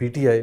PTI,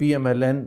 PMLN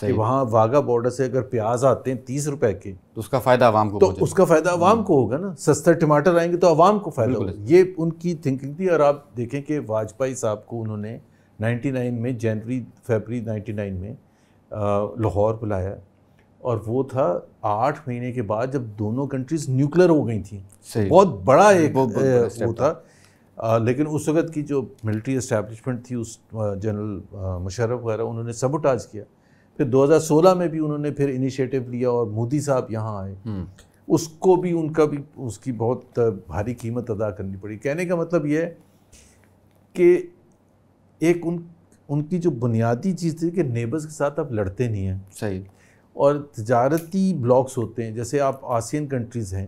کہ وہاں واگا border سے اگر پیاز آتے ہیں 30 روپے کے تو اس کا فائدہ عوام کو تو اس کا فائدہ عوام کو ہوگا نا. سستا ٹماٹر آئیں گے تو عوام کو فائدہ ہوگا. یہ ان کی تھنکنگ تھی. اور آپ دیکھیں کہ واجپئی صاحب کو انہوں نے 99 میں فیبری 99 میں لاہور بلایا, اور وہ تھا 8 مہینے کے بعد جب دونوں کنٹریز نیوکلیر ہو گئی تھیں. بہت بڑا ایک وہ تھا. لیکن اس وقت کی جو ملٹری اسٹیبلشمنٹ تھی, اس جنرل مشرف وغیرہ, انہوں نے سبوٹاج کیا. پھر 2016 میں بھی انہوں نے پھر انیشیٹو لیا اور مودی صاحب یہاں آئے. اس کو بھی ان کا بھی اس کی بہت بھاری قیمت ادا کرنی پڑی. کہنے کا مطلب یہ ہے کہ ایک ان کی جو بنیادی چیز تھی کہ نیبرز کے ساتھ آپ لڑتے نہیں ہیں. صحیح. اور تجارتی بلاکس ہوتے ہیں, جیسے آپ آسین کنٹریز ہیں,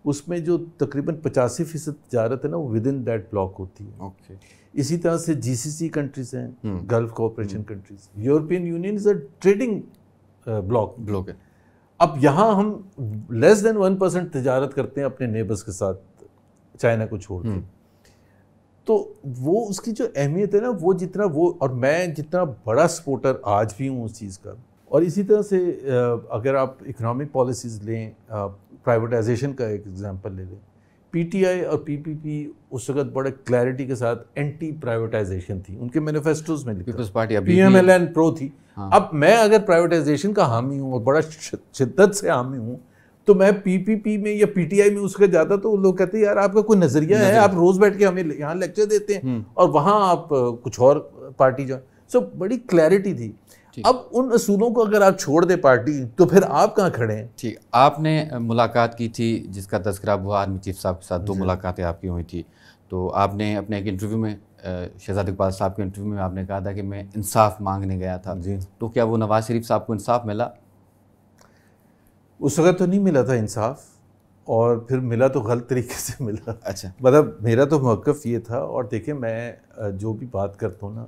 اس میں جو تقریباً 85% تجارت ہے نا وہ ود ان دیٹ بلاک ہوتی ہے. اسی طرح سے جی سی سی کنٹریز ہیں, golf cooperation countries. European union is a trading block ہے. اب یہاں ہم لیس دین 1% تجارت کرتے ہیں اپنے نیبرز کے ساتھ, چائنا کو چھوڑ کے. تو وہ اس کی جو اہمیت ہے نا, وہ جتنا وہ, اور میں جتنا بڑا سپورٹر آج بھی ہوں اس چیز کا. اور اسی طرح سے اگر آپ اکنامک پالیسیز لیں, پرائیویٹائزیشن کا ایک ایگزامپل لے لیں, پی ٹی آئی اور پی پی پی اس وقت بڑے کلیئرٹی کے ساتھ اینٹی پرائیویٹائزیشن تھی, ان کے مینیفیسٹوز میں لکھا, پی ایم ایل این پرو تھی. اب میں اگر پرائیویٹائزیشن کا حامی ہوں اور بڑا شدت سے حامی ہوں, تو میں پی پی پی میں یا پی ٹی آئی میں اس کا جاتا تو لوگ کہتے ہیں یار آپ کا کوئی نظریہ ہے, آپ روز بیٹھ کے ہمیں یہاں لیکچر دیتے ہیں اور وہاں آپ کچھ اور پارٹی جو. سو بڑی کلیئرٹی تھی. اب ان اصولوں کو اگر آپ چھوڑ دیں پارٹی, تو پھر آپ کہاں کھڑے ہیں؟ ٹھیک. آپ نے ملاقات کی تھی جس کا تذکرہ ہوا آرمی چیف صاحب کے ساتھ, 2 ملاقاتیں آپ کی ہوئی تھی. تو آپ نے اپنے ایک انٹرویو میں, شہزاد اقبال صاحب کے انٹرویو میں آپ نے کہا تھا کہ میں انصاف مانگنے گیا تھا. تو کیا وہ نواز شریف صاحب کو انصاف ملا؟ اس وقت تو نہیں ملا تھا انصاف, اور پھر ملا تو غلط طریقے سے ملا. اچھا. مطلب میرا تو موقف یہ تھا, اور دیکھیں میں جو بھی بات کرتا ہوں نا,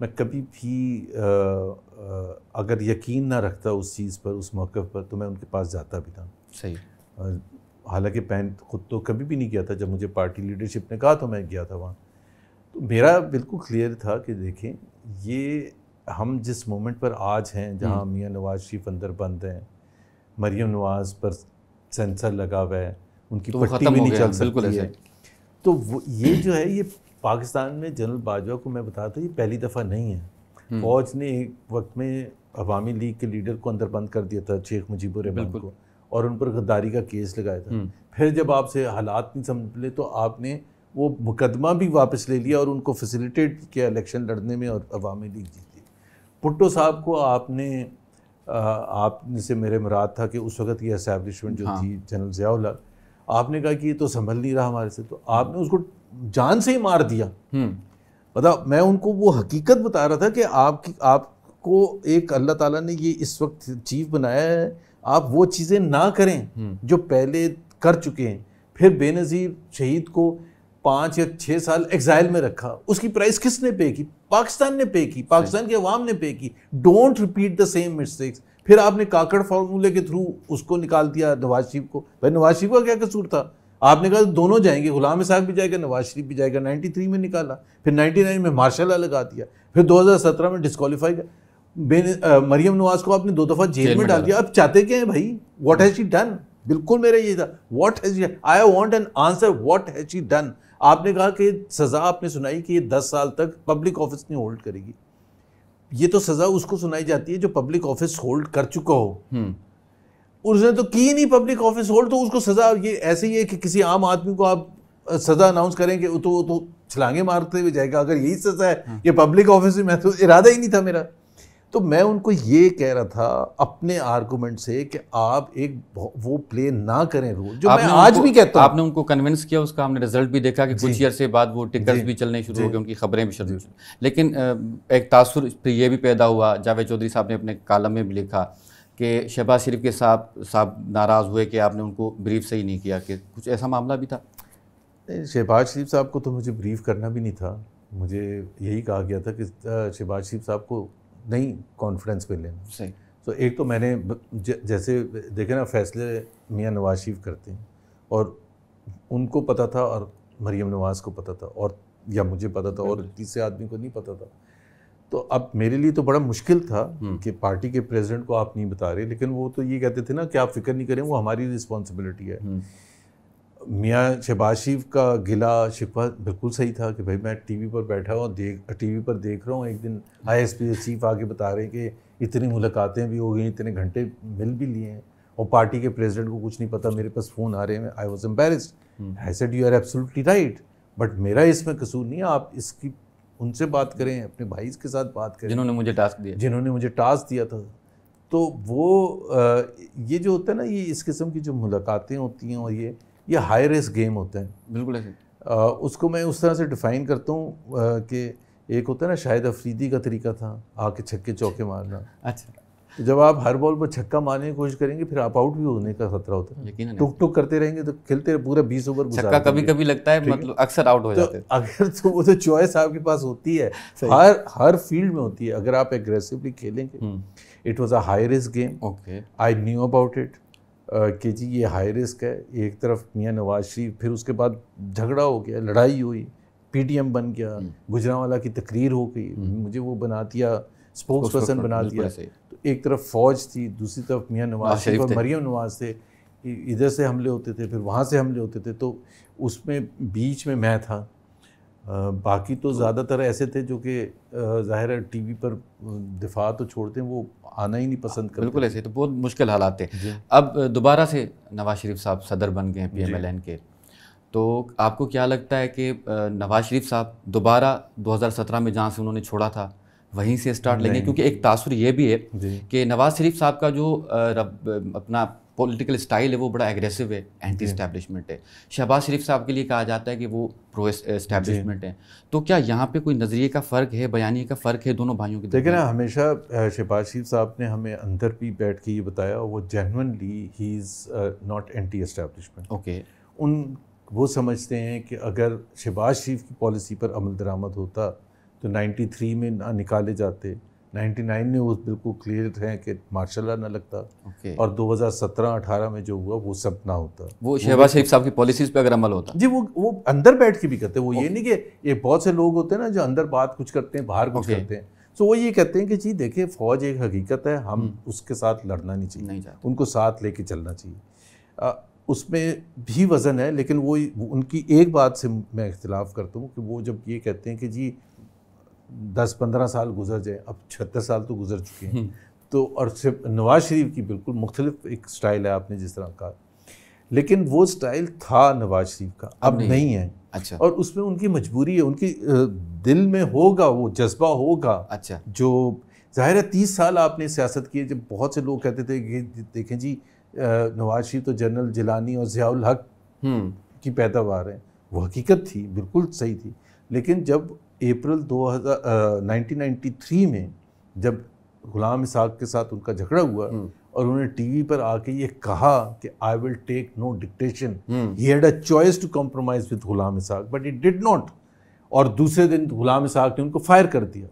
میں کبھی بھی اگر یقین نہ رکھتا اس چیز پر, اس موقف پر, تو میں ان کے پاس جاتا بھی تھا. صحیح. حالانکہ میں خود تو کبھی بھی نہیں کیا تھا, جب مجھے پارٹی لیڈرشپ نے کہا تو میں گیا تھا وہاں. تو میرا بالکل کلیئر تھا کہ دیکھیں یہ ہم جس مومنٹ پر آج ہیں, جہاں میاں نواز شریف اندر بند ہیں, مریم نواز پر سینسر لگا ہوا ہے, ان کی پٹی بھی نہیں چل سکتی ہے. تو یہ جو ہے, یہ پاکستان میں جنرل باجوہ کو میں بتاتا ہوں, یہ پہلی دفعہ نہیں ہے. فوج نے ایک وقت میں عوامی لیگ کے لیڈر کو اندر بند کر دیا تھا, شیخ مجیب الرحمان کو, اور ان پر غداری کا کیس لگایا تھا. پھر جب آپ سے حالات نہیں سمجھ لے تو آپ نے وہ مقدمہ بھی واپس لے لیا اور ان کو فیسیلیٹیٹ کیا الیکشن لڑنے میں, اور عوامی لیگ جیتی. بھٹو صاحب کو آپ سے میرے مراد تھا کہ اس وقت کی اسٹیبلشمنٹ جو تھی جنرل ضیاء الحق, آپ نے کہا کہ یہ تو سنبھل نہیں رہا ہمارے سے, تو آپ نے اس کو جان سے ہی مار دیا. مطلب میں ان کو وہ حقیقت بتا رہا تھا کہ آپ کو ایک اللہ تعالیٰ نے یہ اس وقت چیف بنایا ہے, آپ وہ چیزیں نہ کریں جو پہلے کر چکے ہیں. پھر بے نظیر شہید کو 5 یا 6 سال ایگزائل میں رکھا, اس کی پرائز کس نے پے کی؟ پاکستان نے پے کی, پاکستان کے عوام نے پے کی. Don't repeat the same mistakes. پھر آپ نے کاکڑ فارمولے کے تھرو اس کو نکال دیا نواز شریف کو. بھائی نواز شریف کا کیا قصور تھا؟ آپ نے کہا دونوں جائیں گے, غلام اسحاق بھی جائے گا, نواز شریف بھی جائے گا. 93 میں نکالا, پھر 99 میں مارشل لا لگا دیا, پھر 2017 میں ڈسکوالیفائی کیا. مریم نواز کو آپ نے 2 دفعہ جیل میں ڈال دیا. اب چاہتے کیا ہیں بھائی؟ What has she done? بالکل میرا یہ تھا, what has she, I want an answer, what has she done. آپ نے کہا کہ سزا آپ نے سنائی کہ یہ 10 سال تک پبلک آفس نہیں ہولڈ کرے گی. یہ تو سزا اس کو سنائی جاتی ہے جو پبلک آفس ہولڈ کر چکا ہو. اس نے تو کی نہیں پبلک آفس ہولڈ, تو اس کو سزا یہ ایسے ہی ہے کہ کسی عام آدمی کو آپ سزا اناؤنس کریں گے تو چھلانگیں مارتے ہوئے جائے گا. اگر یہی سزا ہے یہ پبلک آفس میں, تو ارادہ ہی نہیں تھا میرا. تو میں ان کو یہ کہہ رہا تھا اپنے آرگومنٹ سے کہ آپ ایک وہ پلے نہ کریں رول, جو میں آج بھی کہتا ہوں. آپ نے ان کو کنونس کیا, اس کا ہم نے رزلٹ بھی دیکھا کہ کچھ عرصے بعد وہ ٹکرز بھی چلنے شروع ہو گئے, ان کی خبریں بھی شروع. لیکن ایک تاثر یہ بھی پیدا ہوا, جاوید چودھری صاحب نے اپنے کالم میں بھی لکھا کہ شہباز شریف کے صاحب ناراض ہوئے کہ آپ نے ان کو بریف صحیح نہیں کیا, کہ کچھ ایسا معاملہ بھی تھا. شہباز شریف صاحب کو تو مجھے بریف کرنا بھی نہیں تھا. مجھے یہی کہا گیا تھا کہ شہباز شریف صاحب کو نہیں کانفیڈنس پہ لینا. صحیح. تو ایک تو میں نے جیسے دیکھے نا, فیصلے میاں نواز شریف کرتے ہیں, اور ان کو پتہ تھا, اور مریم نواز کو پتہ تھا, اور یا مجھے پتہ تھا, اور تیسرے آدمی کو نہیں پتہ تھا. تو اب میرے لیے تو بڑا مشکل تھا کہ پارٹی کے پریزیڈنٹ کو آپ نہیں بتا رہے، لیکن وہ تو یہ کہتے تھے نا کہ آپ فکر نہیں کریں، وہ ہماری رسپانسبلٹی ہے. میاں شہباز شریف کا گلا شکوہ بالکل صحیح تھا کہ بھائی میں ٹی وی پر بیٹھا ہوں، ٹی وی پر دیکھ رہا ہوں، ایک دن آئی ایس پی چیف آ کے بتا رہے ہیں کہ اتنی ملاقاتیں بھی ہو گئی، اتنے گھنٹے مل بھی لیے ہیں، اور پارٹی کے پریزیڈنٹ کو کچھ نہیں پتا. میرے پاس فون آ رہے ہیں، I was embarrassed. I said you are absolutely right, but میرا اس میں قصور نہیں ہے، آپ اس کی ان سے بات کریں، اپنے بھائی کے ساتھ بات کریں جنہوں نے مجھے ٹاسک دیا تھا. تو وہ یہ جو ہوتا ہے نا، یہ اس قسم کی جو ملاقاتیں ہوتی ہیں، اور یہ ہائی رسک گیم ہوتا ہے. بالکل ایسے اس کو میں اس طرح سے ڈیفائن کرتا ہوں کہ ایک ہوتا ہے نا شاہد افریدی کا طریقہ تھا آ کے چھکے چوکے مارنا. اچھا. تو جب آپ ہر بال پر چھکا مارنے کی کوشش کریں گے، پھر آپ آؤٹ بھی ہونے کا خطرہ ہوتا ہے. یقیناً ٹک ٹک کرتے رہیں گے تو کھیلتے پورا 20 اوور گزار چھکا کبھی کبھی لگتا ہے، مطلب اکثر آؤٹ ہو جاتے ہیں. اگر تو وہ تو چوائس آپ کے پاس ہوتی ہے، ہر فیلڈ میں ہوتی ہے. اگر آپ ایگریسولی کھیلیں گے، it was a high risk game. Okay. I knew about it کہ جی یہ ہائی رسک ہے. ایک طرف میاں نواز شریف، پھر اس کے بعد جھگڑا ہو گیا، لڑائی ہوئی، پی ٹی ایم بن گیا، گجرانوالا کی تقریر ہو گئی، مجھے وہ بنا دیا، اسپوکس پرسن بنا دیا. تو ایک طرف فوج تھی، دوسری طرف میاں نواز شریف اور مریم نواز تھے. ادھر سے حملے ہوتے تھے، پھر وہاں سے حملے ہوتے تھے. تو اس میں بیچ میں تھا. باقی تو زیادہ تر ایسے تھے جو کہ ظاہر ہے ٹی وی پر دفاع تو چھوڑتے ہیں، وہ آنا ہی نہیں پسند کرتے. بالکل ایسے تو بہت مشکل حالات تھے. اب دوبارہ سے نواز شریف صاحب صدر بن گئے ہیں پی ایم ایل این کے، تو آپ کو کیا لگتا ہے کہ نواز شریف صاحب دوبارہ 2017 میں جہاں سے انہوں نے چھوڑا تھا وہیں سے اسٹارٹ لیں گے؟ کیونکہ ایک تاثر یہ بھی ہے کہ نواز شریف صاحب کا جو اپنا پولیٹیکل اسٹائل ہے وہ بڑا ایگریسو ہے، اینٹی اسٹیبلشمنٹ ہے. شہباز شریف صاحب کے لیے کہا جاتا ہے کہ وہ پرو اسٹیبلشمنٹ ہیں. تو کیا یہاں پہ کوئی نظریے کا فرق ہے، بیانیے کا فرق ہے دونوں بھائیوں کے؟ دیکھیں نا، ہمیشہ شہباز شریف صاحب نے ہمیں اندر بھی بیٹھ کے یہ بتایا، وہ جینوئنلی ہی is not anti establishment. Okay. وہ سمجھتے ہیں کہ اگر شہباز شریف کی پالیسی پر عمل درآمد ہوتا تو 93 میں نہ نکالے جاتے، 99 میں وہ بالکل کلیئر ہے کہ ماشاء اللہ نہ لگتا، اور 2017-18 میں جو ہوا وہ سب نہ ہوتا. وہ شہباز شریف صاحب کی پالیسیز پہ اگر عمل ہوتا جی، وہ اندر بیٹھ کے بھی کرتے. وہ یہ نہیں کہ یہ بہت سے لوگ ہوتے ہیں نا جو اندر بات کچھ کرتے ہیں، باہر کچھ کرتے ہیں. سو وہ یہ کہتے ہیں کہ جی دیکھیں، فوج ایک حقیقت ہے، ہم اس کے ساتھ لڑنا نہیں چاہیے، ان کو ساتھ لے کے چلنا چاہیے. اس میں بھی وزن ہے، لیکن وہ ان کی ایک بات سے میں اختلاف کرتا ہوں کہ وہ جب یہ کہتے ہیں کہ جی 10-15 سال گزر جائیں، اب 76 سال تو گزر چکے ہیں. تو اور نواز شریف کی بالکل مختلف ایک سٹائل ہے، آپ نے جس طرح کہا، لیکن وہ سٹائل تھا نواز شریف کا، اب نہیں ہے. اچھا. اور اس میں ان کی مجبوری ہے، ان کی دل میں ہوگا وہ جذبہ ہوگا. اچھا. جو ظاہر ہے 30 سال آپ نے سیاست کی ہے. جب بہت سے لوگ کہتے تھے کہ دیکھیں جی نواز شریف تو جنرل جیلانی اور ضیاء الحق کی پیداوار ہیں، وہ حقیقت تھی، بالکل صحیح تھی. لیکن جب اپریل 1993 میں جب غلام اسحاق کے ساتھ ان کا جھگڑا ہوا اور انہوں نے ٹی وی پر آ کے یہ کہا کہ I will take no dictation, he had a choice to compromise with Ghulam Ishaq but it did not. اور دوسرے دن غلام اسحاق نے ان کو فائر کر دیا.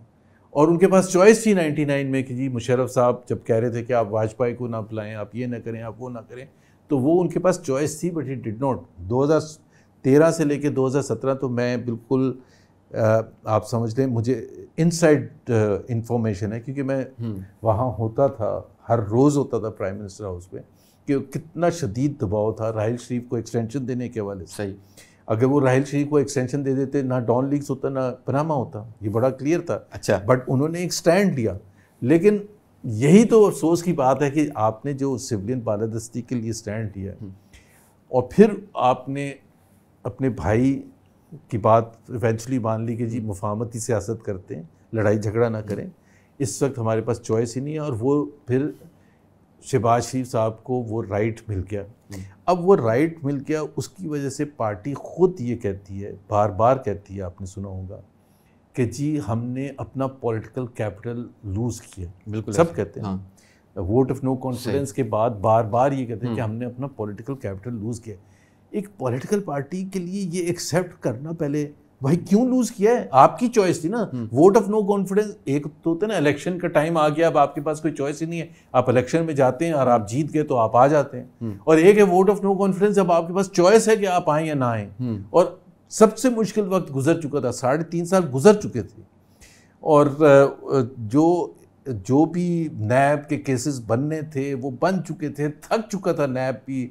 اور ان کے پاس چوائس تھی 99 میں کہ جی مشرف صاحب جب کہہ رہے تھے کہ آپ واجپائی کو نہ بلائیں، آپ یہ نہ کریں، آپ وہ نہ کریں، تو وہ ان کے پاس چوائس تھی بٹ اٹ ڈڈ ناٹ. 2013 سے لے کے 2017 تو میں بالکل آپ سمجھ لیں مجھے انسائڈ انفارمیشن ہے، کیونکہ میں وہاں ہوتا تھا، ہر روز ہوتا تھا پرائم منسٹر ہاؤس پہ، کہ کتنا شدید دباؤ تھا راحیل شریف کو ایکسٹینشن دینے کے حوالے سے. صحیح. اگر وہ راحیل شریف کو ایکسٹینشن دے دیتے، نہ ڈان لیگز ہوتا، نہ پناما ہوتا، یہ بڑا کلیئر تھا. اچھا. بٹ انہوں نے ایک سٹینڈ لیا. لیکن یہی تو افسوس کی بات ہے کہ آپ نے جو سویلین بالادستی کے لیے سٹینڈ لیا اور پھر آپ نے اپنے بھائی کی بات ایونچولی مان لی کہ جی مفاہمتی سیاست کرتے ہیں، لڑائی جھگڑا نہ کریں. اس وقت ہمارے پاس چوائس ہی نہیں ہے. اور وہ پھر شہباز شریف صاحب کو وہ رائٹ مل گیا. اب وہ رائٹ مل گیا، اس کی وجہ سے پارٹی خود یہ کہتی ہے، بار بار کہتی ہے، آپ نے سنا ہوگا کہ جی ہم نے اپنا پولیٹیکل کیپٹل لوز کیا. بالکل سب کہتے ہیں. ووٹ آف نو کانفیڈنس کے بعد بار بار یہ کہتے ہیں کہ ہم نے اپنا پولیٹیکل کیپٹل لوز کیا. ایک پولیٹیکل پارٹی کے لیے یہ ایکسیپٹ کرنا پہلے، بھائی کیوں لوز کیا ہے؟ آپ کی چوائس تھی نا. ووٹ آف نو کانفیڈنس ایک تو ہوتا ہے نا، الیکشن کا ٹائم آ گیا، اب آپ کے پاس کوئی چوائس ہی نہیں ہے، آپ الیکشن میں جاتے ہیں اور آپ جیت گئے تو آپ آ جاتے ہیں. اور ایک ہے ووٹ آف نو کانفیڈنس، اب آپ کے پاس چوائس ہے کہ آپ آئیں یا نہ آئیں. اور سب سے مشکل وقت گزر چکا تھا، 3.5 سال گزر چکے تھے. اور جو بھی نیب کے کیسز بننے تھے وہ بن چکے تھے. تھک چکا تھا نیب بھی,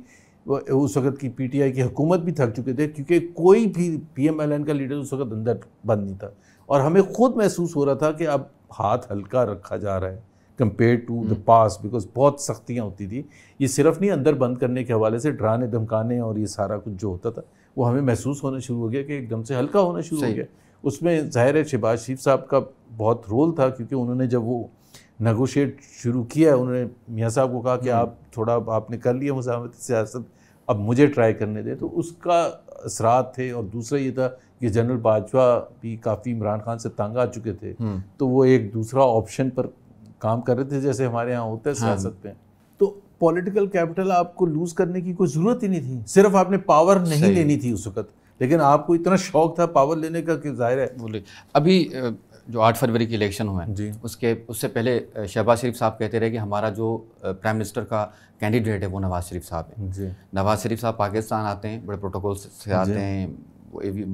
اس وقت کی پی ٹی آئی کی حکومت بھی تھک چکے تھے, کیونکہ کوئی بھی پی ایم ایل این کا لیڈر اس وقت اندر بند نہیں تھا. اور ہمیں خود محسوس ہو رہا تھا کہ اب ہاتھ ہلکا رکھا جا رہا ہے compare to the past, because بہت سختیاں ہوتی تھی. یہ صرف نہیں اندر بند کرنے کے حوالے سے ڈرانے دھمکانے اور یہ سارا کچھ جو ہوتا تھا وہ ہمیں محسوس ہونا شروع ہو گیا کہ ایک دم سے ہلکا ہونا شروع ہو گیا. اس میں ظاہر ہے شہباز شریف صاحب کا بہت رول تھا, کیونکہ انہوں نے جب وہ نیگوشیٹ شروع کیا, انہوں نے میاں صاحب کو کہا کہ آپ نے کر لیا مزاحمتی سیاست, اب مجھے ٹرائی کرنے دیں. تو اس کا اثرات تھے. اور دوسرا یہ تھا کہ جنرل باجوہ بھی کافی عمران خان سے تنگ آ چکے تھے, تو وہ ایک دوسرا آپشن پر کام کر رہے تھے جیسے ہمارے یہاں ہوتا ہے سیاست میں. تو پولیٹیکل کیپٹل آپ کو لوز کرنے کی کوئی ضرورت ہی نہیں تھی, صرف آپ نے پاور نہیں لینی تھی اس وقت, لیکن آپ کو اتنا شوق تھا پاور لینے کا کہ ظاہر ہے. ابھی جو 8 فروری کی الیکشن ہوئے جی, اس سے پہلے شہباز شریف صاحب کہتے رہے کہ ہمارا جو پرائم منسٹر کا کینڈیڈیٹ ہے وہ نواز شریف صاحب ہیں. جی, نواز شریف صاحب پاکستان آتے ہیں, بڑے پروٹوکول سے آتے ہیں,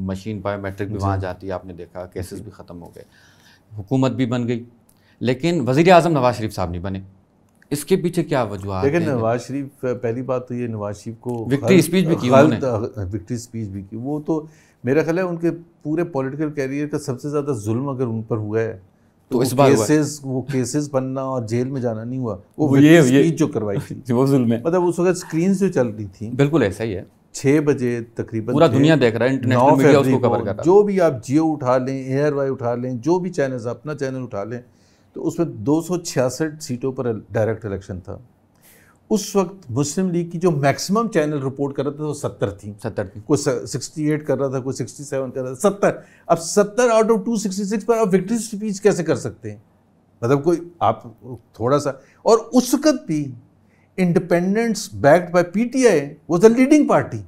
مشین بایو میٹرک بھی وہاں جاتی ہے, آپ نے دیکھا کیسز بھی ختم ہو گئے, حکومت بھی بن گئی, لیکن وزیر اعظم نواز شریف صاحب نہیں بنے. اس کے پیچھے کیا وجوہات ہیں؟ لیکن نواز شریف, پہلی بات تو یہ نواز شریف کو وکٹری اسپیچ بھی کی, وکٹری اسپیچ بھی کی. وہ تو میرا خیال ہے ان کے پورے پولیٹیکل کیریئر کا سب سے زیادہ ظلم اگر ان پر ہوا ہے تو اس بار وہ کیسز بننا اور جیل میں جانا نہیں ہوا, وہ یہ اسپیچ جو کروائی تھی وہ ظلم ہے. مطلب اس وقت اسکرینز جو چل رہی تھیں, بالکل ایسا ہی ہے, 6 بجے تقریباً پورا دنیا دیکھ رہا ہے, انٹرنیشنل میڈیا اس کو کور کر رہا ہے. جو بھی آپ جیو اٹھا لیں, ایئر وائی اٹھا لیں, جو بھی چینلز, اپنا چینل اٹھا لیں, تو اس میں 266 سیٹوں پر ڈائریکٹ الیکشن تھا. اس وقت مسلم لیگ کی جو میکسیمم چینل رپورٹ کر رہا تھا وہ 70 تھیں, کوئی 68 کر رہا تھا, کوئی 67 کر رہا تھا, 70. اب 70 آؤٹ آف 266 پر آپ وکٹری اسپیچ کیسے کر سکتے ہیں؟ مطلب کوئی آپ تھوڑا سا. اور اس وقت بھی independents backed by P T I was the leading party,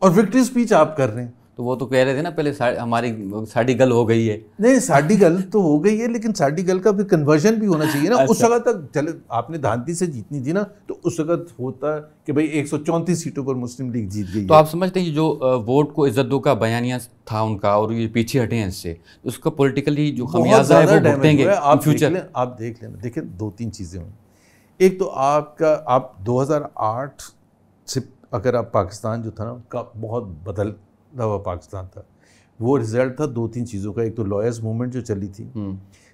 اور وکٹری اسپیچ آپ کر رہے ہیں. تو وہ تو کہہ رہے تھے نا پہلے ہماری ساڑی گل ہو گئی ہے. نہیں, ساڑی گل تو ہو گئی ہے, لیکن ساڑی گل کا بھی کنورژن بھی ہونا چاہیے نا. اس وقت تک چلے آپ نے دھانتی سے جیتنی تھی نا, تو اس وقت ہوتا کہ بھائی 134 سیٹوں پر مسلم لیگ جیت گئی. تو آپ سمجھتے ہیں جو ووٹ کو عزت دو کا بیانیہ تھا ان کا, اور یہ پیچھے ہٹے ہیں اس سے, اس کا پولیٹیکلی جو خمیازہ ہے وہ بھگتیں گے فیوچر. آپ دیکھ لینا, دیکھیں 2-3 چیزیں ہیں. ایک تو آپ 2008 سے اگر آپ پاکستان جو تھا نا کا بہت بدل ہوا پاکستان تھا, وہ رزلٹ تھا 2-3 چیزوں کا. ایک تو لائرز موومنٹ جو چلی تھی,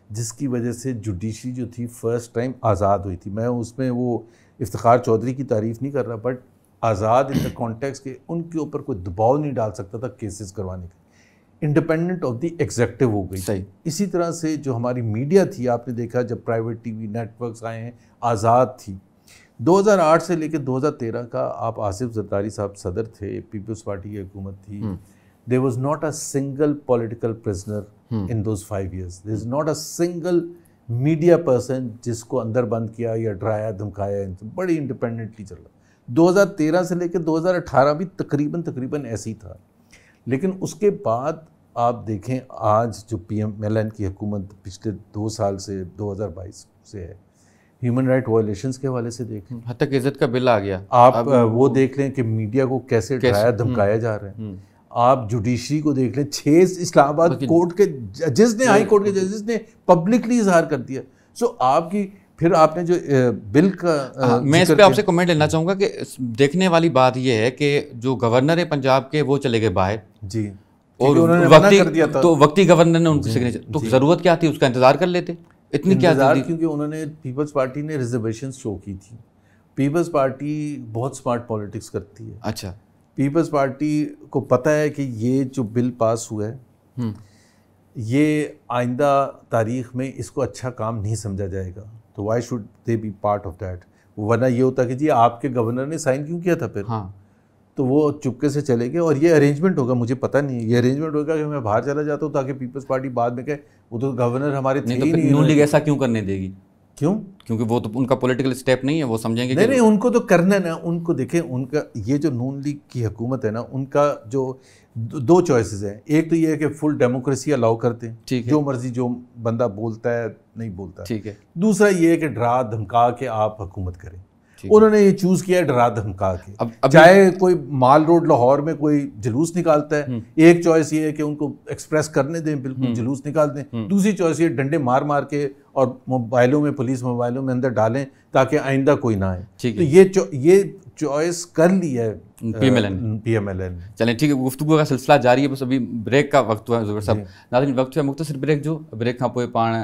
جس کی وجہ سے جوڈیشری جو تھی فرسٹ ٹائم آزاد ہوئی تھی. میں اس میں وہ افتخار چودھری کی تعریف نہیں کر رہا, but Azad in the context کہ ان کے اوپر کوئی دباؤ نہیں ڈال سکتا تھا کیسز کروانے کا. انڈیپینڈنٹ آف دی ایگزیکٹو ہو گئی. صحیح. اسی طرح سے جو ہماری میڈیا تھی, آپ نے دیکھا جب private TV networks آئے ہیں, آزاد تھی. 2008 سے لے کے 2013 کا آپ آصف زرداری صاحب صدر تھے, پیپلز پارٹی کی حکومت تھی. There was not a single political prisoner in those 5 years. There is not a single media person جس کو اندر بند کیا یا ڈرایا دھمکایا. بڑی انڈیپینڈنٹلی چل رہا. 2013 سے لے کے 2018 بھی تقریباً ایسے ہی تھا. لیکن اس کے بعد آپ دیکھیں آج جو پی ایم ایل این کی حکومت پچھلے 2 سال سے 2022 سے ہے, ہیومن رائٹ وائلیشنز کے حوالے سے دیکھیں, حد تک عزت کا بل آ گیا. آپ وہ دیکھ لیں کہ میڈیا کو کیسے ڈرایا دھمکایا جا رہا ہے. آپ جوڈیشری کو دیکھ لیں, 6 اسلام آباد کورٹ کے ججز نے, ہائی کورٹ کے ججز نے پبلکلی اظہار کر دیا. سو آپ کی پھر آپ نے جو بل کا, میں اس پہ آپ سے کمنٹ لینا چاہوں گا کہ دیکھنے والی بات یہ ہے کہ جو گورنر ہے پنجاب کے وہ چلے گئے باہر. جی, اور وقتی گورنر نے ان کو سگنیچر, تو ضرورت کیا تھی, اس کا انتظار کر لیتے. اتنی کیا انتظار, کیونکہ انہوں نے پیپلز پارٹی نے ریزرویشنز شو کی تھی. پیپلز پارٹی بہت سمارٹ پالیٹکس کرتی ہے. اچھا, پیپلز پارٹی کو پتہ ہے کہ یہ جو بل پاس ہوا ہے یہ آئندہ تاریخ میں اس کو اچھا کام نہیں سمجھا جائے گا, تو why should they be part of that. ورنہ یہ ہوتا کہ جی آپ کے گورنر نے سائن کیوں کیا تھا پھر, تو وہ چپکے سے چلے گئے. اور یہ ارینجمنٹ ہوگا, مجھے پتہ نہیں, یہ ارینجمنٹ ہوگا کہ میں باہر چلا جاتا ہوں تاکہ پیپلز پارٹی بعد میں کہے وہ تو گورنر ہمارے تھے ہی نہیں. نون لیگ ایسا کیوں کرنے دے گی؟ کیوں؟ کیونکہ وہ تو ان کا پولیٹیکل اسٹیپ نہیں ہے, وہ سمجھیں گے نہیں, ان کو تو کرنا ہے نا. ان کو دیکھیں, ان کا یہ جو نون لیگ کی حکومت ہے نا, ان کا جو 2 چوائسیز ہیں. ایک تو یہ ہے کہ فل ڈیموکریسی الاؤ کرتے ہیں, جو مرضی جو بندہ بولتا ہے نہیں بولتا. ٹھیک ہے. دوسرا یہ ہے کہ ڈرا دھمکا کے آپ حکومت کریں. انہوں نے یہ چوز کیا ہے ڈرا دھمکا کے. چاہے کوئی مال روڈ لاہور میں کوئی جلوس نکالتا ہے, ایک چوائس یہ ہے کہ ان کو ایکسپریس کرنے دیں, بالکل جلوس نکال دیں. دوسری چوائس یہ ڈنڈے مار مار کے اور موبائلوں میں, پولیس موبائلوں میں اندر ڈالیں تاکہ آئندہ کوئی نہ آئے. تو یہ چوائس کر لی ہے پی ایم ایل این. چلیں ٹھیک ہے, گفتگو کا سلسلہ جاری ہے, بس ابھی بریک کا وقت ہوا ہے زبیر صاحب. ناظرین وقت ہے مختصر بریک جو بریک کھاں پوئے پان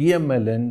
PMLN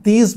30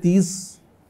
30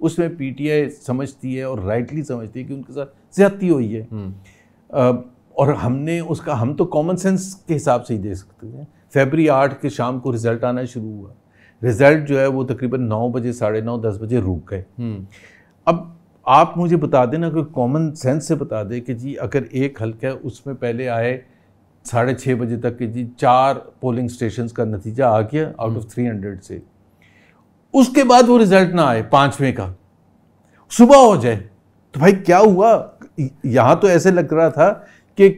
اس میں پی ٹی آئی سمجھتی ہے اور رائٹلی سمجھتی ہے کہ ان کے ساتھ زیادتی ہوئی ہے، اور ہم تو کامن سینس کے حساب سے ہی دے سکتے ہیں. فیبری 8 کے شام کو رزلٹ آنا شروع ہوا. رزلٹ جو ہے وہ تقریباً 9 بجے 9:30 10 بجے رک گئے. اب آپ مجھے بتا دیں نا کہ کامن سینس سے بتا دیں کہ جی اگر ایک حلقہ ہے اس میں پہلے آئے 6:30 بجے تک کہ جی 4 پولنگ اسٹیشنز کا نتیجہ آ گیا آؤٹ آف 300 سے، اس کے بعد وہ رزلٹ نہ آئے 5ویں کا، صبح ہو جائے تو بھائی کیا ہوا؟ یہاں تو ایسے لگ رہا تھا کہ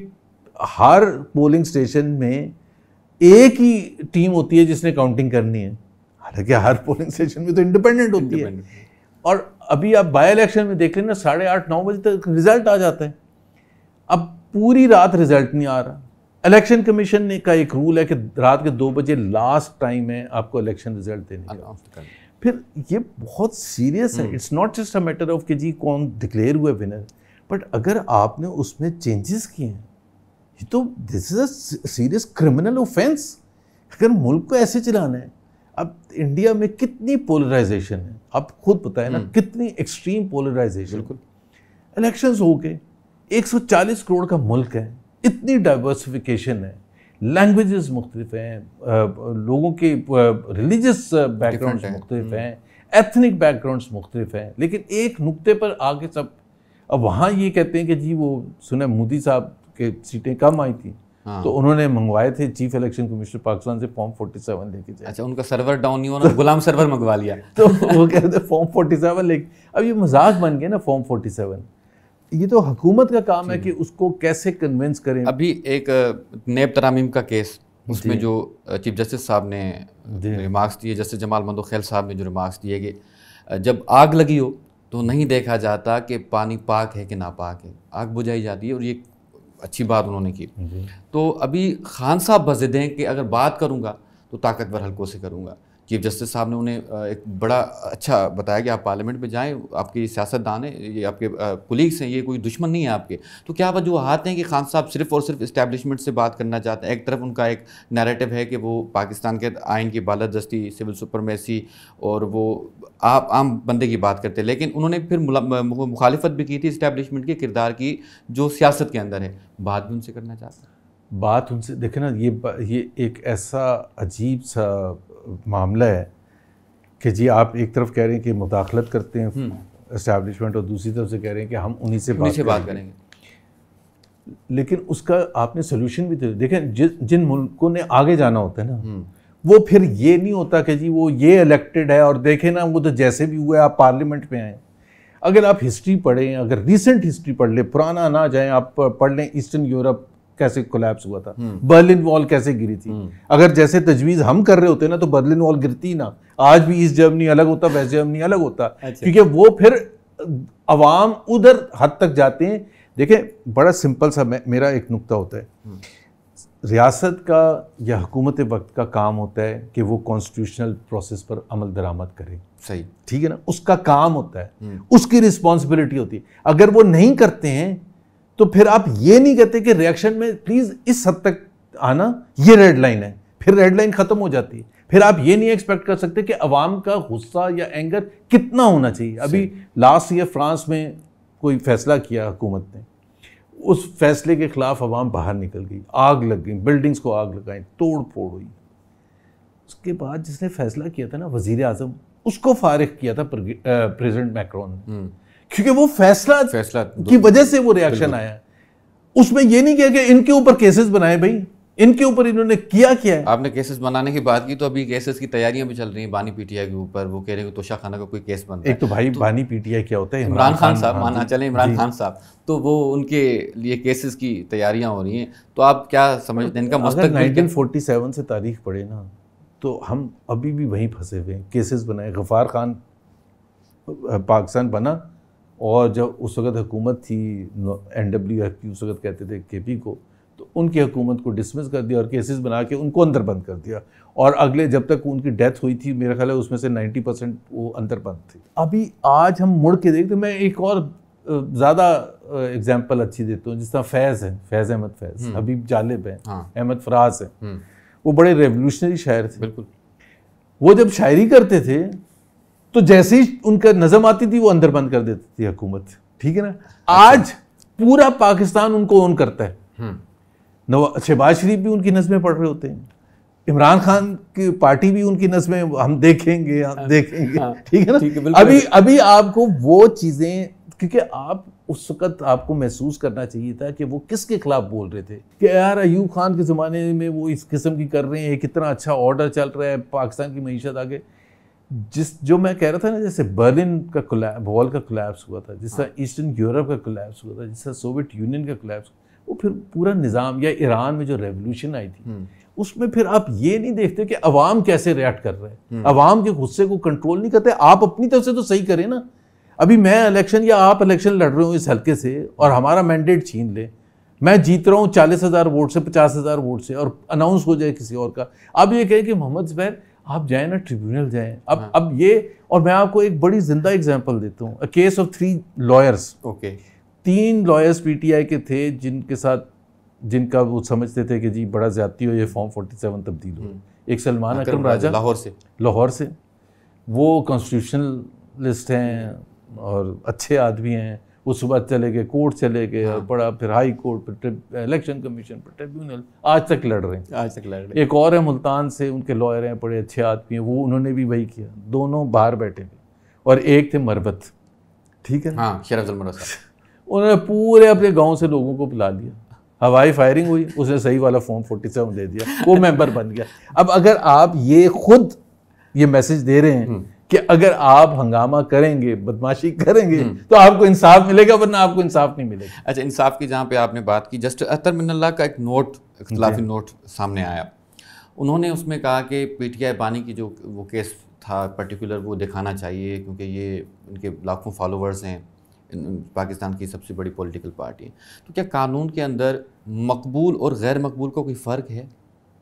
ہر پولنگ اسٹیشن میں ایک ہی ٹیم ہوتی ہے جس نے کاؤنٹنگ کرنی ہے، حالانکہ ہر پولنگ اسٹیشن میں تو انڈیپینڈنٹ ہوتی ہے. اور ابھی آپ بائی الیکشن میں دیکھ لیں نا 8:30 9 بجے تک رزلٹ آ جاتا ہے. اب پوری رات رزلٹ نہیں آ رہا. الیکشن کمیشن نے کا ایک رول ہے کہ رات کے 2 بجے لاسٹ ٹائم ہے آپ کو الیکشن رزلٹ دینے کا. پھر یہ بہت سیریس ہے. It's not just a matter of کہ جی کون ڈکلیئر ہوئے ونر، بٹ اگر آپ نے اس میں چینجز کیے ہیں یہ تو دس از اے سیریس کرمنل اوفینس. اگر ملک کو ایسے چلانا ہے، اب انڈیا میں کتنی پولرائزیشن ہے آپ خود بتائیں نا، کتنی ایکسٹریم پولرائزیشن. الیکشنز ہو گئے، 140 کروڑ کا ملک ہے، اتنی ڈائیورسفیکیشن ہے، لینگویجز مختلف ہیں، لوگوں کے ریلیجس بیک گراؤنڈس مختلف ہیں، ایتھنک بیک گراؤنڈس مختلف ہیں، لیکن ایک نقطے پر آگے سب. اب وہاں یہ کہتے ہیں کہ جی وہ سنیں مودی صاحب کے سیٹیں کم آئی تھیں تو انہوں نے منگوائے تھے چیف الیکشن کمیشنر پاکستان سے فارم 47 لے کے جائے. اچھا ان کا سرور ڈاؤن نہیں ہوا، غلام سرور منگوا لیا تو وہ کہتے ہیں فارم 47 لے. اب یہ مذاق بن گیا نا فارم 47. یہ تو حکومت کا کام ہے کہ اس کو کیسے کنونس کریں. ابھی ایک نیب ترامیم کا کیس، اس میں جو چیف جسٹس صاحب نے ریمارکس دیے، جسٹس جمال مندوخیل صاحب نے جو ریمارکس دیے کہ جب آگ لگی ہو تو نہیں دیکھا جاتا کہ پانی پاک ہے کہ ناپاک ہے، آگ بجھائی جاتی ہے، اور یہ اچھی بات انہوں نے کی. تو ابھی خان صاحب بضد ہیں کہ اگر بات کروں گا تو طاقتور حلقوں سے کروں گا. چیف جسٹس صاحب نے انہیں ایک بڑا اچھا بتایا کہ آپ پارلیمنٹ میں جائیں، آپ کے سیاستدان ہیں، یہ آپ کے کولیگس ہیں، یہ کوئی دشمن نہیں ہے آپ کے. تو کیا وجوہات ہیں کہ خان صاحب صرف اور صرف اسٹیبلشمنٹ سے بات کرنا چاہتے ہیں؟ ایک طرف ان کا ایک نیریٹو ہے کہ وہ پاکستان کے آئین کی بالادستی، سول سپرمیسی اور وہ عام بندے کی بات کرتے ہیں، لیکن انہوں نے پھر مخالفت بھی کی تھی اسٹیبلشمنٹ کے کردار کی جو سیاست کے اندر ہے. بات بھی ان سے کرنا چاہتے ہیں. بات ان سے دیکھیں نا، یہ ایک ایسا عجیب سا معاملہ ہے کہ جی آپ ایک طرف کہہ رہے ہیں کہ مداخلت کرتے ہیں اسٹیبلشمنٹ، اور دوسری طرف سے کہہ رہے ہیں کہ ہم انہی سے بات کریں گے. لیکن اس کا آپ نے سولوشن بھی دیکھیں. جن ملکوں نے آگے جانا ہوتا ہے نا، وہ پھر یہ نہیں ہوتا کہ جی وہ یہ الیکٹڈ ہے اور دیکھیں نا وہ تو جیسے بھی ہوا ہے آپ پارلیمنٹ میں آئیں. اگر آپ ہسٹری پڑھیں، اگر ریسنٹ ہسٹری پڑھ لیں، پرانا نہ جائیں، آپ پڑھ لیں ایسٹرن یورپ کیسے کولیپس ہوا تھا، برلن وال کیسے گری تھی. اگر جیسے تجویز ہم کر رہے ہوتے نا تو برلن وال گرتی نا. آج بھی ایسٹ جرمنی الگ ہوتا، ویسٹ جرمنی الگ ہوتا، کیونکہ وہ پھر عوام ادھر حد تک جاتے ہیں. دیکھیں بڑا سمپل سا میرا ایک نقطہ ہوتا ہے، ریاست کا یا حکومت وقت کا کام ہوتا ہے کہ وہ کانسٹیٹیوشنل پروسیس پر عمل درآمد کرے. صحیح، ٹھیک ہے نا، اس کا کام ہوتا ہے، اس کی رسپانسبلٹی ہوتی ہے. اگر وہ نہیں کرتے ہیں تو پھر آپ یہ نہیں کہتے کہ ریئیکشن میں پلیز اس حد تک آنا، یہ ریڈ لائن ہے، پھر ریڈ لائن ختم ہو جاتی ہے. پھر آپ یہ نہیں ایکسپیکٹ کر سکتے کہ عوام کا غصہ یا اینگر کتنا ہونا چاہیے. ابھی لاسٹ ایئر فرانس میں کوئی فیصلہ کیا حکومت نے، اس فیصلے کے خلاف عوام باہر نکل گئی، آگ لگ گئی، بلڈنگز کو آگ لگائیں، توڑ پھوڑ ہوئی. اس کے بعد جس نے فیصلہ کیا تھا نا وزیر اعظم، اس کو فارغ کیا تھا پریزیڈنٹ میکرون نے، کیونکہ وہ فیصلہ کی وجہ سے وہ ریاکشن آیا. اس میں یہ نہیں کیا کہ ان کے اوپر کیسز بنائے. بھائی ان کے اوپر انہوں نے کیا ہے. آپ نے کیسز بنانے کی بات کی تو ابھی کیسز کی تیاریاں بھی چل رہی ہیں بانی پی ٹی آئی کے اوپر. وہ کہہ رہے ہیں کہ توشہ خانہ کا کوئی کیس بن رہا ہے. ایک تو بھائی بانی پی ٹی آئی کیا ہوتا ہے؟ عمران خان صاحب، مانا چلیں عمران خان صاحب، تو وہ ان کے لیے کیسز کی تیاریاں ہو رہی ہیں. تو آپ کیا سمجھتے ہیں ان کا مستقبل؟ 1947 سے تاریخ پڑھے نا تو ہم ابھی بھی وہیں پھنسے ہوئے ہیں. کیسز بنائے. غفار خان پاکستان بنا اور جب اس وقت حکومت تھی NWFP، اس وقت کہتے تھے KP کو، تو ان کی حکومت کو ڈسمس کر دیا اور کیسز بنا کے ان کو اندر بند کر دیا. اور اگلے جب تک ان کی ڈیتھ ہوئی تھی میرا خیال ہے اس میں سے 90% وہ اندر بند تھے. ابھی آج ہم مڑ کے دیکھتے، میں ایک اور زیادہ اگزامپل اچھی دیتا ہوں، جس طرح فیض ہے، فیض احمد فیض، حبیب جالب ہے، احمد فراز ہے. وہ بڑے ریولوشنری شاعر تھے. بالکل. وہ جب شاعری کرتے تھے تو جیسے ہی ان کا نظم آتی تھی وہ اندر بند کر دیتی تھی حکومت, ٹھیک ہے نا. آج پورا پاکستان ان کو اون کرتا ہے. شہباز شریف بھی ان کی نظمیں پڑھ رہے ہوتے ہیں, عمران خان کی پارٹی بھی ان کی نظمیں ہم دیکھیں گے, ٹھیک ہے نا. ابھی آپ کو وہ چیزیں, کیونکہ آپ اس وقت آپ کو محسوس کرنا چاہیے تھا کہ وہ کس کے خلاف بول رہے تھے, کہ یار ایوب خان کے زمانے میں وہ اس قسم کی کر رہے ہیں, کتنا اچھا آرڈر چل رہا ہے, پاکستان کی معیشت آگے. جو میں کہہ رہا تھا نا, جیسے برلن کا وال کا کولیپس ہوا تھا, جس طرح ایسٹرن یورپ کا کولیپس ہوا تھا, جس طرح سوویت یونین کا کولیپس, وہ پھر پورا نظام, یا ایران میں جو ریولوشن آئی تھی, اس میں پھر آپ یہ نہیں دیکھتے کہ عوام کیسے ریئیکٹ کر رہے ہیں, عوام کے غصے کو کنٹرول نہیں کرتے. آپ اپنی طرف سے تو صحیح کریں نا. ابھی میں الیکشن یا آپ الیکشن لڑ رہے ہوں اس حلقے سے اور ہمارا مینڈیٹ چھین لیں, میں جیت رہا ہوں 40,000 ووٹ سے 50,000 ووٹ سے, اور اناؤنس ہو جائے کسی اور کا, آپ یہ کہیں کہ محمد زبیر آپ جائیں نا, ٹریبیونل جائیں. اب یہ, اور میں آپ کو ایک بڑی زندہ اگزامپل دیتا ہوں, case of 3 lawyers. 3 lawyers P T آئی کے تھے جن کا وہ سمجھتے تھے کہ جی بڑا زیادتی ہو, یہ فارم 47 تبدیل ہو. ایک سلمان اکرم راجہ لاہور سے, وہ کانسٹیٹیوشنلسٹ ہیں اور اچھے آدمی ہیں. وہ صبح چلے گئے, کورٹ چلے گئے, اور پڑھا, پھر ہائی کورٹ, پھر الیکشن کمیشن, پھر ٹریبیونل, آج تک لڑ رہے ہیں. ایک اور ہے ملتان سے, ان کے لائر ہیں, بڑے اچھے آدمی ہیں, وہ انہوں نے بھی وہی کیا, دونوں باہر بیٹھے تھے. اور ایک تھے مربت, ٹھیک ہے, شیر افضل مربت صاحب, انہوں نے پورے اپنے گاؤں سے لوگوں کو بلا لیا, ہوائی فائرنگ ہوئی, اس نے صحیح والا فارم 47 دے دیا, وہ ممبر بن گیا. اب اگر آپ یہ خود یہ میسج دے رہے ہیں کہ اگر آپ ہنگامہ کریں گے, بدماشی کریں گے, تو آپ کو انصاف ملے گا, ورنہ آپ کو انصاف نہیں ملے گا. اچھا, انصاف کی جہاں پہ آپ نے بات کی, جسٹس اطہر من اللہ کا ایک نوٹ, اختلافی نوٹ سامنے آیا. انہوں نے اس میں کہا کہ پی ٹی آئی بانی کی جو وہ کیس تھا پرٹیکولر, وہ دکھانا چاہیے, کیونکہ یہ ان کے لاکھوں فالوورز ہیں, پاکستان کی سب سے بڑی پولیٹیکل پارٹی ہے. تو کیا قانون کے اندر مقبول اور غیر مقبول کا کوئی فرق ہے؟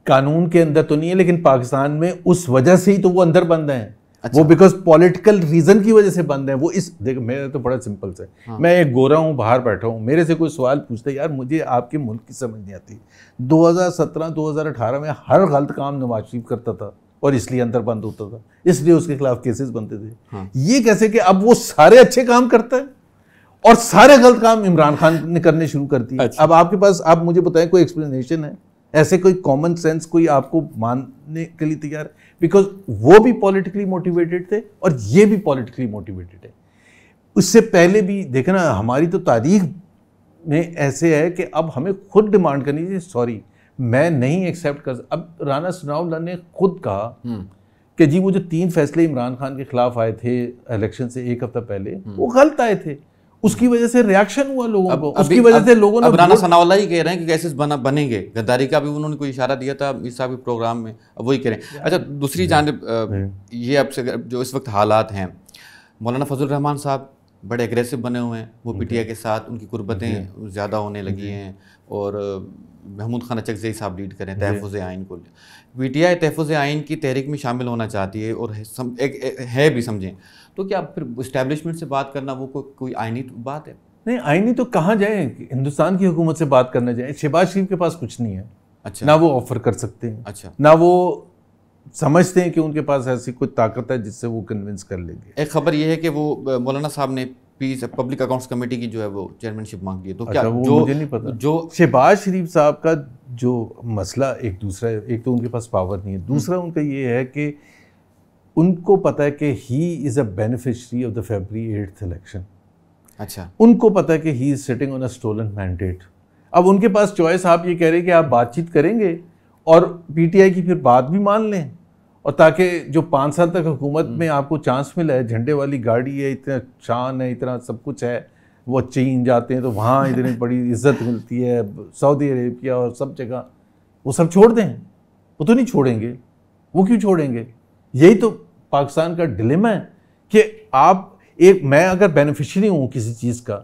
قانون کے اندر تو نہیں ہے, لیکن پاکستان میں اس وجہ سے ہی تو وہ اندر بند ہیں. وہ بیکاز پولیٹیکل ریزن کی وجہ سے بند ہیں. وہ اس دیکھ, میرا تو بڑا سمپل سے, میں ایک گورا ہوں, باہر بیٹھا ہوں, میرے سے کوئی سوال پوچھتا ہے, یار مجھے آپ کے ملک کی سمجھ نہیں آتی. 2017-2018 میں ہر غلط کام نواز شریف کرتا تھا, اور اس لیے اندر بند ہوتا تھا, اس لیے اس کے خلاف کیسز بنتے تھے. یہ کیسے کہ اب وہ سارے اچھے کام کرتا ہے اور سارے غلط کام عمران خان نے کرنے شروع کر دیے. اب آپ کے پاس, آپ مجھے بتائیں کوئی ایکسپلینیشن ہے ایسے, کوئی کامن سینس کوئی آپ کو ماننے کے لیے تیار؟ بیکاز وہ بھی پولیٹیکلی موٹیویٹڈ تھے اور یہ بھی پولیٹیکلی موٹیویٹڈ ہے. اس سے پہلے بھی دیکھیں نا, ہماری تو تاریخ میں ایسے ہے کہ اب ہمیں خود ڈیمانڈ کرنی چاہیے, سوری میں نہیں ایکسیپٹ کر. اب رانا ثناء اللہ نے خود کہا کہ جی وہ جو 3 فیصلے عمران خان کے خلاف آئے تھے الیکشن سے 1 ہفتہ پہلے, وہ غلط آئے تھے, اس کی وجہ سے ریاکشن ہوا لوگوں کو, اس کی وجہ سے لوگوں نے. اب رانا ثناء اللہ ہی کہہ رہے ہیں کہ کیسز بنیں گے, غداری کا بھی انہوں نے کوئی اشارہ دیا تھا اس صاحب کے پروگرام میں, اب وہی کہہ رہے ہیں. اچھا, دوسری جانب یہ اب سے جو اس وقت حالات ہیں, مولانا فضل الرحمان صاحب بڑے اگریسو بنے ہوئے ہیں, وہ پی ٹی آئی کے ساتھ ان کی قربتیں زیادہ ہونے لگی ہیں, اور محمود خان اچکزئی صاحب لیڈ کریں تحفظ آئین کو. پی ٹی آئی تحفظ آئین کی تحریک میں شامل ہونا چاہتی ہے, اور ہے بھی سمجھیں, تو کیا پھر اسٹیبلشمنٹ سے بات کرنا وہ کوئی آئینی بات ہے؟ نہیں, آئینی تو کہاں جائیں, ہندوستان کی حکومت سے بات کرنا جائیں. شہباز شریف کے پاس کچھ نہیں ہے. اچھا, نہ وہ آفر کر سکتے ہیں, اچھا, نہ وہ سمجھتے ہیں کہ ان کے پاس ایسی کوئی طاقت ہے جس سے وہ کنونس کر لیں گے. ایک خبر یہ ہے کہ وہ مولانا صاحب نے پبلک اکاؤنٹس کمیٹی کی جو ہے وہ چیئرمین شپ مانگ لی ہے. تو کیا مجھے نہیں پتا. جو شہباز شریف صاحب کا جو مسئلہ ایک دوسرا, ایک تو ان کے پاس پاور نہیں ہے, دوسرا ان کا یہ ہے کہ ان کو پتہ ہے کہ he is a beneficiary of the February 8th election. اچھا, ان کو پتہ ہے کہ he is sitting on a stolen mandate. اب ان کے پاس چوائس, آپ یہ کہہ رہے ہیں کہ آپ بات چیت کریں گے اور پی ٹی آئی کی پھر بات بھی مان لیں, اور تاکہ جو 5 سال تک حکومت میں آپ کو چانس ملا ہے, جھنڈے والی گاڑی ہے, اتنا شان ہے, اتنا سب کچھ ہے, وہ چین جاتے ہیں تو وہاں اتنی بڑی عزت ملتی ہے, سعودی عربیہ اور سب جگہ, وہ سب چھوڑ دیں. وہ تو نہیں چھوڑیں گے. وہ کیوں چھوڑیں گے؟ یہی تو پاکستان کا ڈیلیما ہے کہ آپ میں اگر بینیفیشری ہوں کسی چیز کا,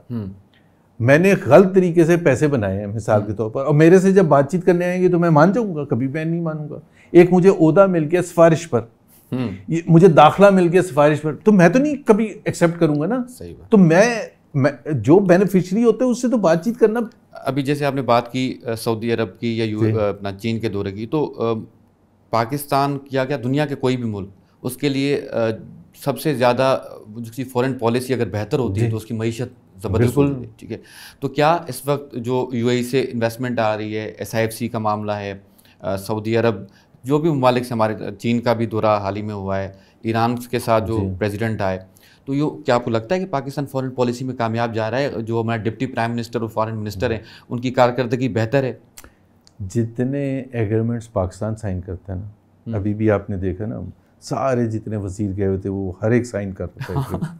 میں نے غلط طریقے سے پیسے بنائے ہیں مثال کے طور پر, اور میرے سے جب بات چیت کرنے آئیں گے تو میں مان جاؤں گا؟ کبھی میں نہیں مانوں گا. ایک مجھے عہدہ مل گیا سفارش پر, مجھے داخلہ مل گیا سفارش پر, تو میں تو نہیں کبھی ایکسیپٹ کروں گا نا. تو میں جو بینیفیشری ہوتے ہیں اس سے تو بات چیت کرنا. ابھی جیسے آپ نے بات کی سعودی عرب کی یا اپنا چین کے دورے کی, تو پاکستان یا کیا دنیا کے کوئی بھی ملک اس کے لیے سب سے زیادہ جس کی فورن پالیسی اگر بہتر ہوتی ہے تو اس کی معیشت زبردست ہوتی ہے. ٹھیک ہے, تو کیا اس وقت جو یو اے ای سے انویسٹمنٹ آ رہی ہے, SIFC کا معاملہ ہے, سعودی عرب, جو بھی ممالک سے ہمارے, چین کا بھی دورہ حال ہی میں ہوا ہے, ایران کے ساتھ جو پریزیڈنٹ آئے, تو یہ کیا آپ کو لگتا ہے کہ پاکستان فورن پالیسی میں کامیاب جا رہا ہے؟ جو ہمارے ڈپٹی پرائم منسٹر اور فارن منسٹر ہیں ان کی کارکردگی بہتر ہے؟ جتنے ایگریمنٹس پاکستان سائن کرتا ہے نا, ابھی بھی آپ نے دیکھا نا, سارے جتنے وزیر گئے ہوئے تھے وہ ہر ایک سائن کر رہا تھا.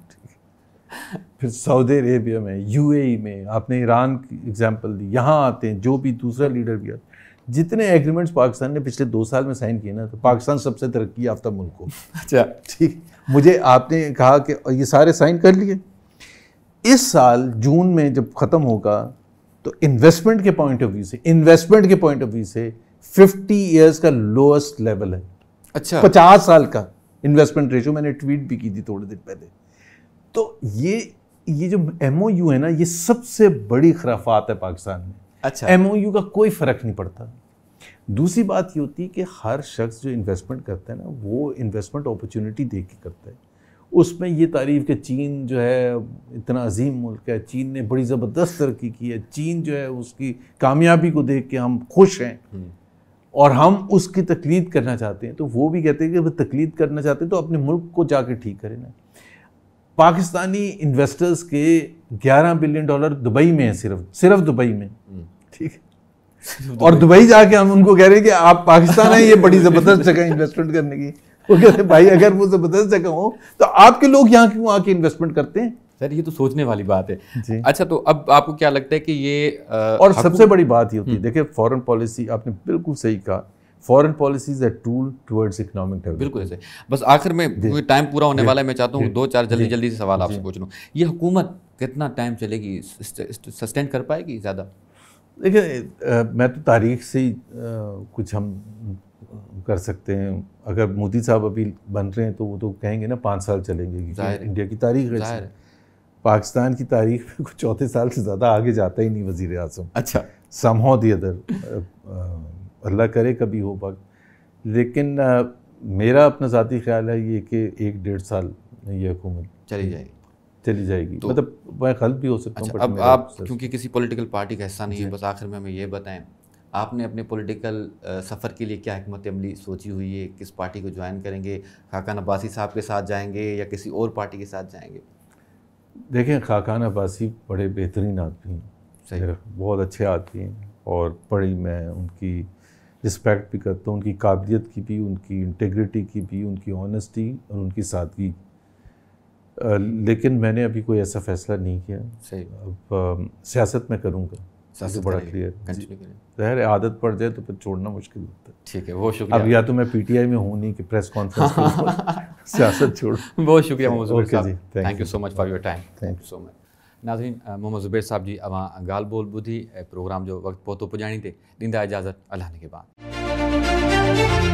پھر سعودی عربیہ میں, UAE میں, آپ نے ایران کی ایگزامپل دی, یہاں آتے ہیں جو بھی دوسرا لیڈر بھی آتا, جتنے ایگریمنٹس پاکستان نے پچھلے 2 سال میں سائن کیے نا, تو پاکستان سب سے ترقی یافتہ ملک ہو. اچھا ٹھیک, مجھے آپ نے کہا کہ یہ سارے سائن کر لیے, اس سال جون میں جب ختم ہوگا تو انویسٹمنٹ کے پوائنٹ آف ویو سے 50 ایئرس کا لوئسٹ لیول ہے. اچھا, 50 سال کا انویسٹمنٹ ریشو, میں نے ٹویٹ بھی کی تھی تھوڑے دن پہلے. تو یہ جو MOU ہے نا, یہ سب سے بڑی خرافات ہے پاکستان میں. اچھا, MOU کا کوئی فرق نہیں پڑتا. دوسری بات یہ ہوتی ہے کہ ہر شخص جو انویسٹمنٹ کرتا ہے نا, وہ انویسٹمنٹ اپرچونٹی دیکھ کے کرتا ہے. اس میں یہ تعریف کہ چین جو ہے اتنا عظیم ملک ہے, چین نے بڑی زبردست ترقی کی ہے, چین جو ہے اس کی کامیابی کو دیکھ کے ہم خوش ہیں اور ہم اس کی تقلید کرنا چاہتے ہیں. تو وہ بھی کہتے ہیں کہ وہ تقلید کرنا چاہتے ہیں تو اپنے ملک کو جا کے ٹھیک کریں نا. پاکستانی انویسٹرز کے $11 بلین دبئی میں ہیں, صرف دبئی میں. ٹھیک ہے, اور دبئی جا کے ہم ان کو کہہ رہے ہیں کہ آپ پاکستان ہیں, یہ بڑی زبردست جگہ انویسٹمنٹ کرنے کی. وہ کہتے ہیں بھائی اگر وہ زبردست جگہ ہو تو آپ کے لوگ یہاں کیوں آ کے انویسٹمنٹ کرتے ہیں؟ سر یہ تو سوچنے والی بات ہے. اچھا, تو اب آپ کو کیا لگتا ہے کہ یہ اور سب سے بڑی بات یہ ہوتی ہے, دیکھیں فورن پالیسی, آپ نے بالکل صحیح کہا, foreign policy is a tool towards economic development. بالکل ایسے. بس آخر میں ٹائم پورا ہونے والا ہے, میں چاہتا ہوں 2-4 جلدی سے سوال آپ سے پوچھ لوں. یہ حکومت کتنا ٹائم چلے گی, سسٹین کر پائے گی زیادہ؟ دیکھیں میں تو تاریخ سے ہی کچھ ہم کر سکتے ہیں. اگر مودی صاحب ابھی بن رہے ہیں تو وہ تو کہیں گے نا 5 سال چلیں گے, کیونکہ انڈیا کی تاریخ ہے. پاکستان کی تاریخ میں کچھ 34 سال سے زیادہ آگے جاتا ہی نہیں وزیر اعظم. اچھا, somehow the other, اللہ کرے کبھی ہو وقت. لیکن میرا اپنا ذاتی خیال ہے یہ کہ 1-1.5 سال یہ حکومت چلی جائے گی. مطلب میں غلط بھی ہو سکتا ہوں. اب آپ کیونکہ کسی پولیٹیکل پارٹی کا حصہ نہیں ہے, بس آخر میں ہمیں یہ بتائیں, آپ نے اپنے پولیٹیکل سفر کے لیے کیا حکمت عملی سوچی ہوئی ہے؟ کس پارٹی کو جوائن کریں گے؟ خاقان عباسی صاحب کے ساتھ جائیں گے یا کسی اور پارٹی کے ساتھ جائیں گے؟ دیکھیں خاقان عباسی بڑے بہترین آدمی ہیں, بہت اچھے آدمی ہیں, اور بڑی میں ان کی رسپیکٹ بھی کرتا ہوں, ان کی قابلیت کی بھی, ان کی انٹیگریٹی کی بھی, ان کی آنیسٹی اور ان کی سادگی. لیکن میں نے ابھی کوئی ایسا فیصلہ نہیں کیا. اب سیاست میں کروں گا, بڑا کلیئر. ظاہر عادت پڑ جائے تو پھر چھوڑنا مشکل ہوتا ہے. ٹھیک ہے, بہت شکریہ. اب یا تو میں PTI میں ہوں نہیں کہ پریس کانفرنس سیاست چھوڑ. بہت شکریہ محمد زبیر صاحب, thank you so much for your time. Thank you so much. ناظرین, محمد زبیر صاحب جی اواں گال بول بدھی پروگرام جو وقت پہتو پجانی تھے, ڈیندا اجازت اللہ نے کے بعد.